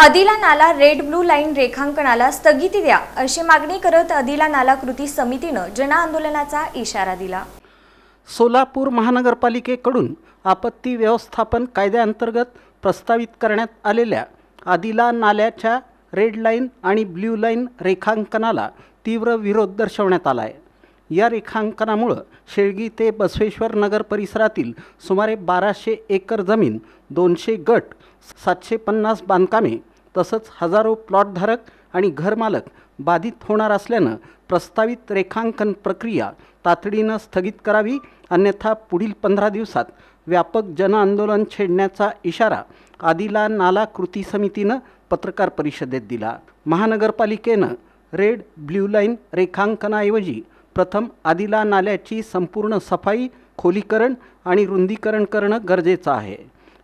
अदिला नाला red blue line रेखांकनाला स्थगिती द्या अशी मागणी करत अदिला नाला कृती समितीनं जनआंदोलनाचा इशारा दिला। सोलापूर महानगरपालिकेकडून आपत्ती व्यवस्थापन कायद्याअंतर्गत प्रस्तावित करण्यात आलेल्या अदिला नाल्याच्या रेड लाईन आणि ब्ल्यू लाईन रेखांकनाला तीव्र विरोध दर्शवण्यात आला आहे। या रेखांकनामुळे शेळगी ते बसवेश्वर नगर परिसरातील सुमारे 1200 एकर जमीन, 200 गट, 750 बांधकामे तसंच हजारो प्लॉटधारक आणि घरमालक बाधित होणार असल्यानं प्रस्तावित रेखांकन प्रक्रिया तातडीनं स्थगित करावी, अन्यथा पुढील 15 दिवसात व्यापक जनआंदोलन छेडण्याचा इशारा अदिला नाला कृती समितीनं पत्रकार परिषदेत दिला। महानगरपालिकेनं रेड ब्ल्यू लाईन रेखांकनाऐवजी प्रथम अदिला नाल्याची संपूर्ण सफाई, खोलीकरण आणि रुंदीकरण करणं गरजेचं आहे।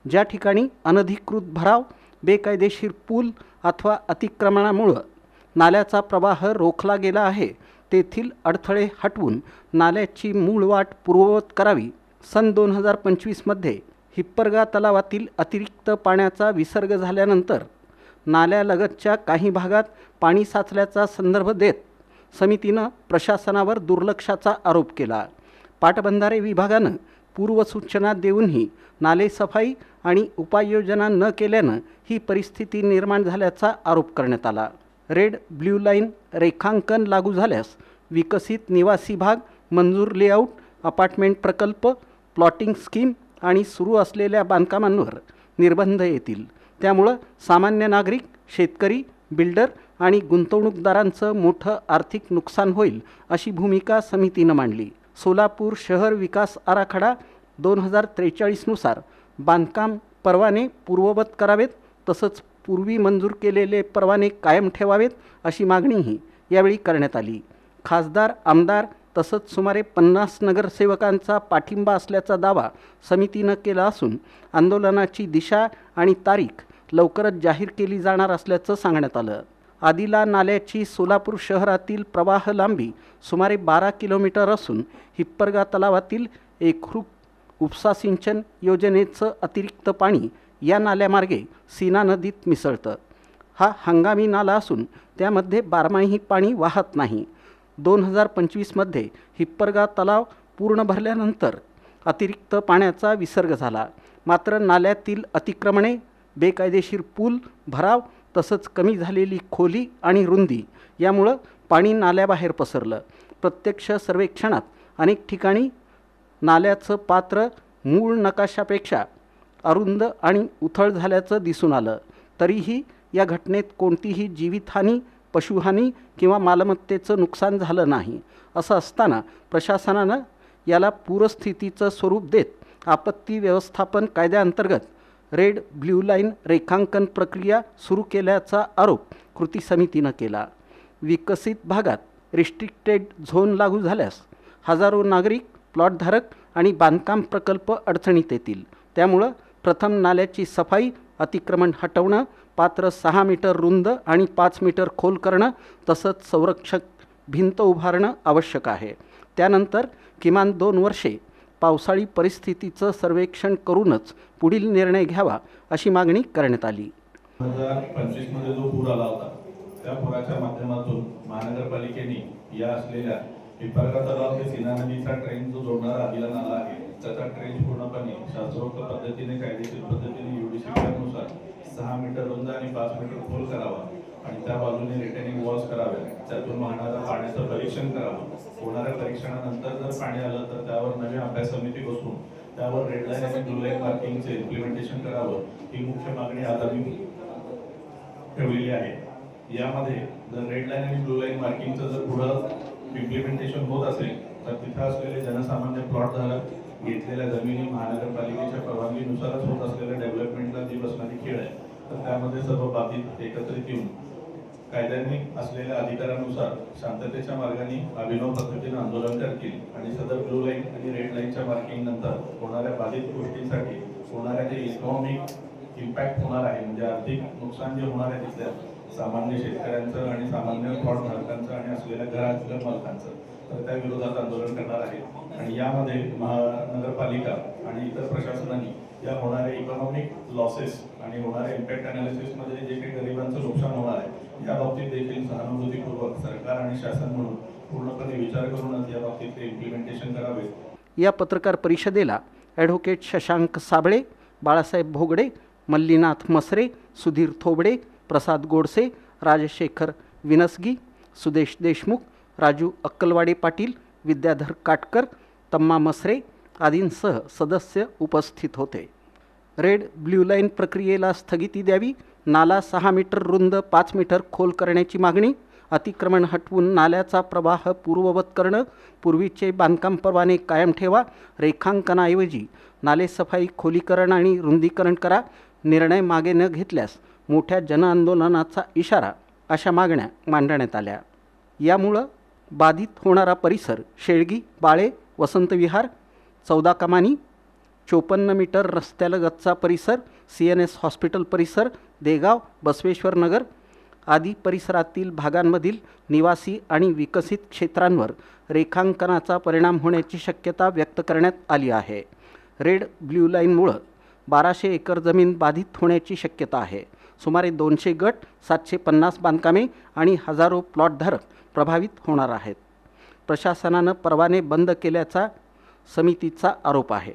ज्या ठिकाणी अनधिकृत भराव, बेकायदेशीर पूल अथवा अतिक्रमणामुळे नाल्याचा प्रवाह रोखला गेला आहे तेथील अडथळे हटवून नाल्याची मूळ वाट पूर्ववत करावी। सन 2025 मध्ये हिप्परगा तलावातील अतिरिक्त पाण्याचा विसर्ग झाल्यानंतर नाल्यालगतच्या काही भागात पाणी साचल्याचा संदर्भ देत समितीनं प्रशासनावर दुर्लक्षाचा आरोप केला। पाटबंधारे विभागानं पूर्वसूचना देऊनही नालेसफाई आणि उपाययोजना न केल्यानं ही परिस्थिती निर्माण झाल्याचा आरोप करण्यात आला। रेड ब्ल्यू लाईन रेखांकन लागू झाल्यास विकसित निवासी भाग, मंजूर लेआउट, अपार्टमेंट प्रकल्प, प्लॉटिंग स्कीम आणि सुरू असलेल्या बांधकामांवर निर्बंध येतील। त्यामुळे सामान्य नागरिक, शेतकरी, बिल्डर आणि गुंतवणूकदारांचं मोठं आर्थिक नुकसान होईल अशी भूमिका समितीनं मांडली। सोलापूर शहर विकास आराखडा 2043 नुसार बांधकाम परवाने पूर्ववत करावेत, तसंच पूर्वी मंजूर केलेले परवाने कायम ठेवावेत अशी मागणीही यावेळी करण्यात आली। खासदार, आमदार तसंच सुमारे 50 नगरसेवकांचा पाठिंबा असल्याचा दावा समितीनं केला असून आंदोलनाची दिशा आणि तारीख लवकरच जाहीर केली जाणार असल्याचं सांगण्यात आलं। अदिला नाल्याची सोलापूर शहरातील प्रवाह लांबी सुमारे 12 किलोमीटर असून हिप्परगा तलावातील एकरूप उपसा सिंचन योजनेचं अतिरिक्त पाणी या नाल्यामार्गे सीना नदीत मिसळतं। हा हंगामी नाला असून त्यामध्ये बारमाही पाणी वाहत नाही। 2025 मध्ये हिप्परगा तलाव पूर्ण भरल्यानंतर अतिरिक्त पाण्याचा विसर्ग झाला, मात्र नाल्यातील अतिक्रमणे, बेकायदेशीर पूल, भराव तसंच कमी झालेली खोली आणि रुंदी यामुळं पाणी नाल्याबाहेर पसरलं। प्रत्यक्ष सर्वेक्षणात अनेक ठिकाणी नाल्याचं पात्र मूळ नकाशापेक्षा अरुंद आणि उथळ झाल्याचं दिसून आलं। तरीही या घटनेत कोणतीही जीवितहानी, पशुहानी किंवा मालमत्तेचं नुकसान झालं नाही। असं असताना प्रशासनानं याला पूरस्थितीचं स्वरूप देत आपत्ती व्यवस्थापन कायद्याअंतर्गत रेड ब्ल्यू लाईन रेखांकन प्रक्रिया सुरू केल्याचा आरोप कृती समितीनं केला। विकसित भागात रिस्ट्रिक्टेड झोन लागू झाल्यास हजारो नागरिक, प्लॉटधारक आणि बांधकाम प्रकल्प अडचणीत येतील। त्यामुळं प्रथम नाल्याची सफाई, अतिक्रमण हटवणं, पात्र 6 मीटर रुंद आणि 5 मीटर खोल करणं तसंच संरक्षक भिंत उभारणं आवश्यक आहे। त्यानंतर किमान 2 वर्षे पावसाळी परिस्थितीचं सर्वेक्षण करूनच पुढील निर्णय घ्यावा अशी मागणी करण्यात आली। 2025 मध्ये जो पूर आला होता त्या पुराच्या माध्यमातून महानगरपालिकेने या असलेल्या हिप्परगा तलाव ते सीना नदीचा ट्रेन जो जोडणारा अदिला नाला आहे त्याचा ट्रेन पूर्णपणे शास्त्रोक्त पद्धतीने, कायदेशीर पद्धतीने UDC नुसार 6 मीटर रुंद आणि 5 मीटर खोल करावा आणि त्या बाजूने रिटेनिंग वॉल्स कराव्या। त्यातून वाहणाऱ्या पाण्याचं परीक्षण करावं। होणाऱ्या परीक्षणानंतर जर पाणी आलं तर त्यावर नवी अभ्यास समिती बसवून त्यावर रेड लाईन आणि ब्लू लाईन मार्किंगचे इम्प्लिमेंटेशन करावं ही मुख्य मागणी आज आम्ही ठेवलेली आहे। यामध्ये जर रेड लाईन आणि ब्लू लाईन मार्किंगचं जर पुढं इम्प्लिमेंटेशन होत असेल तर तिथं असलेले जनसामान्य प्लॉटधारक घेतलेल्या जमिनी महानगरपालिकेच्या परवानगीनुसारच होत असलेल्या डेव्हलपमेंटला जी बसणारी खेळ आहे तर त्यामध्ये सर्व बाधित एकत्रित येऊन कायद्याने असलेल्या अधिकारानुसार शांततेच्या मार्गाने अभिनव पद्धतीने आंदोलन करतील आणि सदर ब्लू लाईन आणि रेड लाईनच्या मार्किंग नंतर होणाऱ्या बाधित गोष्टींसाठी होणाऱ्या जे इकॉनॉमिक इम्पॅक्ट होणार आहे, म्हणजे आर्थिक नुकसान जे होणार आहे तिथल्या सामान्य शेतकऱ्यांचं आणि सामान्य प्लॉटधारकांचं आणि असलेल्या घरातल्या मालकांचं, तर त्या विरोधात आंदोलन करणार आहे। आणि यामध्ये महानगरपालिका आणि इतर प्रशासनाने या होणाऱ्या इकॉनॉमिक लॉसेस आणि होणाऱ्या इम्पॅक्ट अनालिसिसमध्ये जे काही गरीब त्या बाबतीत देखील सहानुभूतीपूर्वक सरकार आणि शासन म्हणून पूर्णपणे विचार करूनच या बाबतीत इम्प्लिमेंटेशन करावे। या पत्रकार परिषदेला ॲडव्होकेट शशांक साबळे, बाळासाहेब भोगडे, मल्लीनाथ मसरे, सुधीर थोबडे, प्रसाद गोडसे, राजशेखर विनसगी, सुदेश देशमुख, राजू अक्कलवाडी पाटील, विद्याधर काटकर, तम्मा मसरे आदींसह सदस्य उपस्थित होते। रेड ब्ल्यू लाईन प्रक्रियेला स्थगिती द्यावी, नाला 6 मीटर रुंद 5 मीटर खोल करण्याची मागणी, अतिक्रमण हटवून नाल्याचा प्रवाह पूर्ववत करणं, पूर्वीचे बांधकाम परवाने कायम ठेवा, रेखांकनाऐवजी नालेसफाई खोलीकरण आणि रुंदीकरण करा, निर्णय मागे न घेतल्यास मोठ्या जनआंदोलनाचा इशारा अशा मागण्या मांडण्यात आल्या। यामुळं बाधित होणारा परिसर शेळगी, बाळे, वसंत विहार, 14 कमानी, 54 मीटर रस्त्यालगतचा परिसर, CNS हॉस्पिटल परिसर, देगाव, बसवेश्वर नगर आदी परिसरातील भागांमधील निवासी आणि विकसित क्षेत्रांवर रेखांकनाचा परिणाम होण्याची शक्यता व्यक्त करण्यात आली आहे। रेड ब्ल्यू लाईनमुळं 1200 एकर जमीन बाधित होण्याची शक्यता आहे। सुमारे 200 गट, 750 बांधकामे आणि हजारो प्लॉटधारक प्रभावित होणार आहेत। प्रशासनानं परवाने बंद केल्याचा समितीचा आरोप आहे।